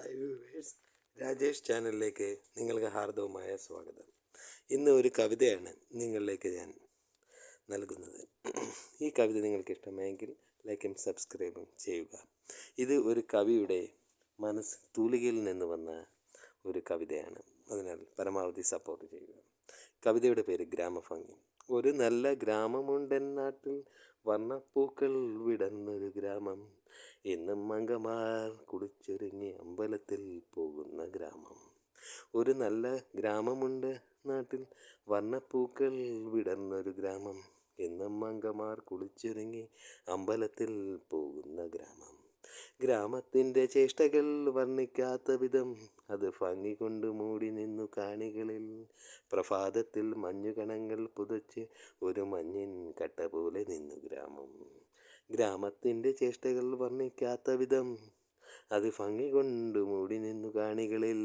Hi viewers, Rajesh ചാനലിലേക്ക് നിങ്ങൾക്ക് ഹാർദവമായ സ്വാഗതം. ഇന്ന് ഒരു കവിതയാണ് നിങ്ങളിലേക്ക് ഞാൻ നൽകുന്നത്. ഈ കവിത നിങ്ങൾക്ക് ഇഷ്ടമായെങ്കിൽ ലൈക്കും സബ്സ്ക്രൈബും ചെയ്യുക. ഇത് ഒരു കവിയുടെ തൂലികയിൽ നിന്ന് വന്ന ഒരു കവിതയാണ്. അതിനാൽ പരമാവധി സപ്പോർട്ട് ചെയ്യുക. കവിതയുടെ പേര് ഗ്രാമഭംഗി. ഒരു നല്ല ഗ്രാമമുണ്ടെൻ നാട്ടിൽ, വർണ്ണപ്പൂക്കൾ വിടർന്നൊരു ഗ്രാമം, എന്നും മംഗമാർ കുളിച്ചൊരുങ്ങി അമ്പലത്തിൽ പോകുന്ന ഗ്രാമം. ഒരു നല്ല ഗ്രാമമുണ്ട് നാട്ടിൽ, വർണ്ണപ്പൂക്കൾ വിടർന്നൊരു ഗ്രാമം, എന്നും മംഗമാർ കുളിച്ചൊരുങ്ങി അമ്പലത്തിൽ പോകുന്ന ഗ്രാമം. ഗ്രാമത്തിൻ്റെ ചേഷ്ടകൾ വർണ്ണിക്കാത്ത വിധം അത് ഭംഗി കൊണ്ട് മൂടി നിന്നു കാണികളിൽ. പ്രഭാതത്തിൽ മഞ്ഞുകണങ്ങൾ പുതച്ച് ഒരു മഞ്ഞിൻ കട്ട പോലെ നിന്നു ഗ്രാമം. ഗ്രാമത്തിൻ്റെ ചേഷ്ടകൾ വർണ്ണിക്കാത്ത വിധം അത് ഭംഗി കൊണ്ട് മൂടി നിന്നു കാണികളിൽ.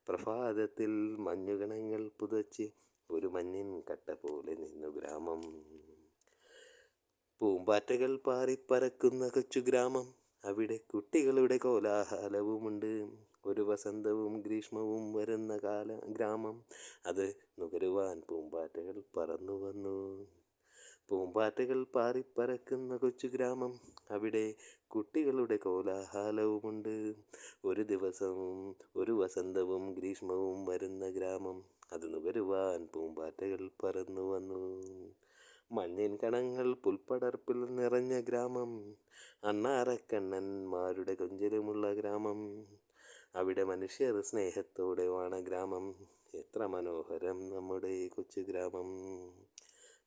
പ്രഭാതത്തിൽ മഞ്ഞുകണങ്ങൾ പുതച്ച് ഒരു മഞ്ഞിൻ കട്ട പോലെ നിന്നു ഗ്രാമം. പൂമ്പാറ്റകൾ പാറിപ്പറക്കുന്ന കൊച്ചു ഗ്രാമം, അവിടെ കുട്ടികളുടെ കോലാഹലവുമുണ്ട്. ഒരു വസന്തവും ഗ്രീഷ്മവും വരുന്ന ഗ്രാമം, അത് നുകരുവാൻ പൂമ്പാറ്റകൾ പറന്നു വന്നു. പൂമ്പാറ്റകൾ പാറിപ്പറക്കുന്ന കൊച്ചു ഗ്രാമം, അവിടെ കുട്ടികളുടെ കോലാഹലവുമുണ്ട്. ഒരു വസന്തവും ഗ്രീഷ്മവും വരുന്ന ഗ്രാമം, അത് നുകരുവാൻ പൂമ്പാറ്റകൾ പറന്നു വന്നു. മഞ്ഞിൻ കണങ്ങൾ പുൽപ്പടർപ്പിൽ നിറഞ്ഞ ഗ്രാമം, അണ്ണാറക്കണ്ണന്മാരുടെ കൊഞ്ചലുമുള്ള ഗ്രാമം, അവിടെ മനുഷ്യർ സ്നേഹത്തോടെ വാണ ഗ്രാമം. എത്ര മനോഹരം നമ്മുടെ കൊച്ചു ഗ്രാമം.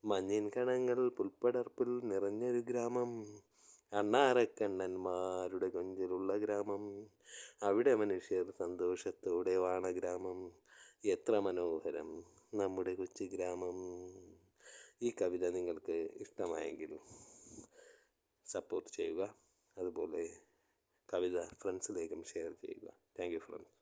മഞ്ഞിൻ കണങ്ങൾ പുൽപ്പടർപ്പിൽ നിറഞ്ഞൊരു ഗ്രാമം, അണ്ണാറക്കണ്ണന്മാരുടെ കൊഞ്ചലുള്ള ഗ്രാമം, അവിടെ മനുഷ്യർ സന്തോഷത്തോടെ വാണ ഗ്രാമം. എത്ര മനോഹരം നമ്മുടെ കൊച്ചു ഗ്രാമം. ഈ കവിത നിങ്ങൾക്ക് ഇഷ്ടമായെങ്കിൽ സപ്പോർട്ട് ചെയ്യുക. അതുപോലെ കവിത ഫ്രണ്ട്സിലേക്കും ഷെയർ ചെയ്യുക. Thank you friends.